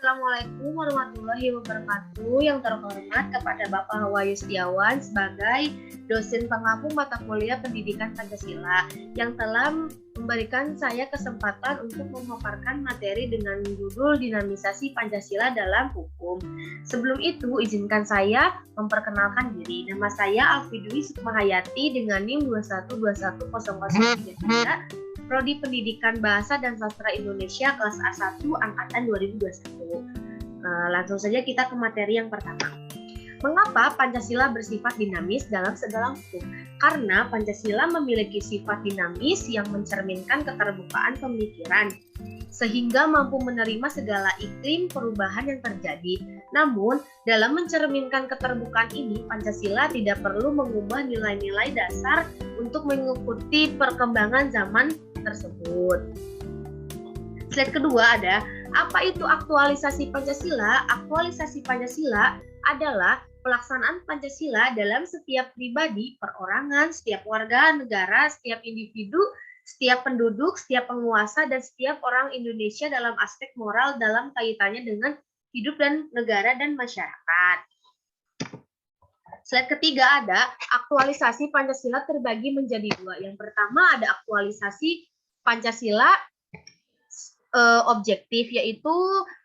Assalamualaikum warahmatullahi wabarakatuh. Yang terhormat kepada Bapak Wayu Setiawan sebagai dosen pengampu mata kuliah Pendidikan Pancasila yang telah memberikan saya kesempatan untuk memaparkan materi dengan judul Dinamisasi Pancasila dalam Hukum. Sebelum itu, izinkan saya memperkenalkan diri. Nama saya Alfi Dwi Sukmahayati dengan NIM 2121003. Prodi Pendidikan Bahasa dan Sastra Indonesia kelas A1 angkatan 2021. Langsung saja kita ke materi yang pertama. Mengapa Pancasila bersifat dinamis dalam segala hukum? Karena Pancasila memiliki sifat dinamis yang mencerminkan keterbukaan pemikiran, sehingga mampu menerima segala iklim perubahan yang terjadi. Namun, dalam mencerminkan keterbukaan ini, Pancasila tidak perlu mengubah nilai-nilai dasar untuk mengikuti perkembangan zaman tersebut. Slide kedua ada, apa itu aktualisasi Pancasila? Aktualisasi Pancasila adalah pelaksanaan Pancasila dalam setiap pribadi, perorangan, setiap warga negara, setiap individu, setiap penduduk, setiap penguasa, dan setiap orang Indonesia dalam aspek moral dalam kaitannya dengan hidup dan negara dan masyarakat. Slide ketiga ada, aktualisasi Pancasila terbagi menjadi dua. Yang pertama ada aktualisasi Pancasila objektif, yaitu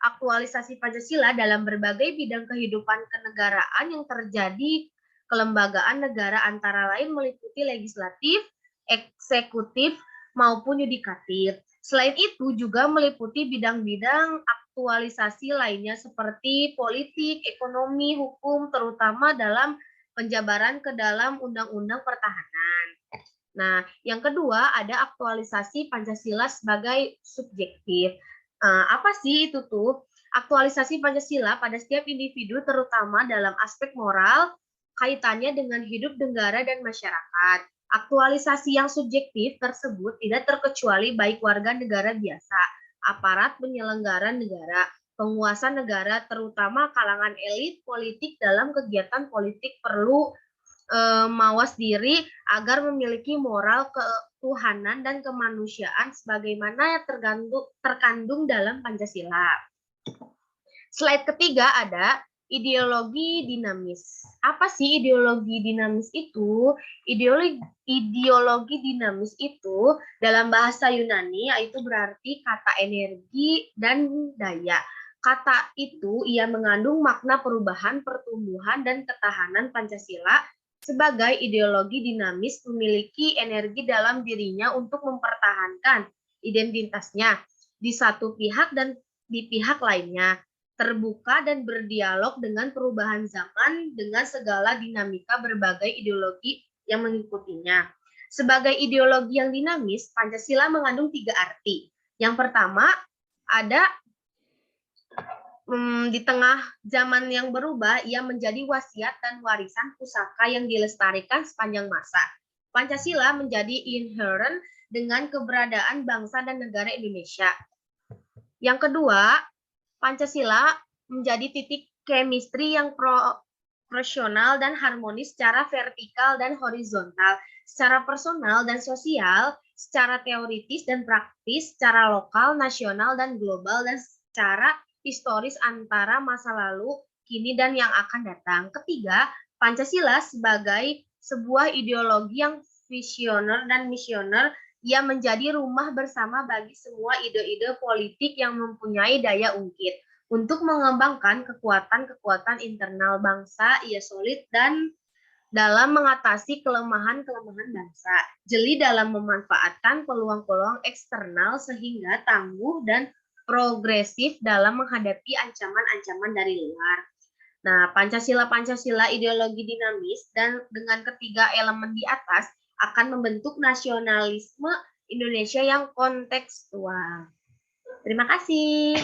aktualisasi Pancasila dalam berbagai bidang kehidupan kenegaraan yang terjadi kelembagaan negara antara lain meliputi legislatif, eksekutif, maupun yudikatif. Selain itu juga meliputi bidang-bidang aktualisasi lainnya seperti politik, ekonomi, hukum, terutama dalam penjabaran ke dalam Undang-Undang Pertahanan. Nah, yang kedua ada aktualisasi Pancasila sebagai subjektif. Apa sih itu tuh? Aktualisasi Pancasila pada setiap individu terutama dalam aspek moral kaitannya dengan hidup negara dan masyarakat. Aktualisasi yang subjektif tersebut tidak terkecuali baik warga negara biasa, aparat penyelenggara negara, penguasa negara, terutama kalangan elit politik dalam kegiatan politik perlu mawas diri agar memiliki moral ketuhanan dan kemanusiaan sebagaimana terkandung dalam Pancasila. Slide ketiga ada ideologi dinamis. Apa sih ideologi dinamis itu? Ideologi dinamis itu dalam bahasa Yunani yaitu berarti kata energi dan daya. Kata itu ia mengandung makna perubahan, pertumbuhan, dan ketahanan Pancasila sebagai ideologi dinamis memiliki energi dalam dirinya untuk mempertahankan identitasnya di satu pihak dan di pihak lainnya, terbuka dan berdialog dengan perubahan zaman dengan segala dinamika berbagai ideologi yang mengikutinya. Sebagai ideologi yang dinamis, Pancasila mengandung 3 arti. Yang pertama, ada di tengah zaman yang berubah, ia menjadi wasiat dan warisan pusaka yang dilestarikan sepanjang masa. Pancasila menjadi inherent dengan keberadaan bangsa dan negara Indonesia. Yang kedua, Pancasila menjadi titik chemistry yang proporsional dan harmonis secara vertikal dan horizontal, secara personal dan sosial, secara teoritis dan praktis, secara lokal, nasional, dan global, dan secara historis antara masa lalu, kini, dan yang akan datang. Ketiga, Pancasila sebagai sebuah ideologi yang visioner dan misioner, ia menjadi rumah bersama bagi semua ide-ide politik yang mempunyai daya ungkit. Untuk mengembangkan kekuatan-kekuatan internal bangsa, ia solid dan dalam mengatasi kelemahan-kelemahan bangsa, jeli dalam memanfaatkan peluang-peluang eksternal sehingga tangguh dan progresif dalam menghadapi ancaman-ancaman dari luar. Nah, Pancasila ideologi dinamis dan dengan ketiga elemen di atas akan membentuk nasionalisme Indonesia yang kontekstual. Terima kasih.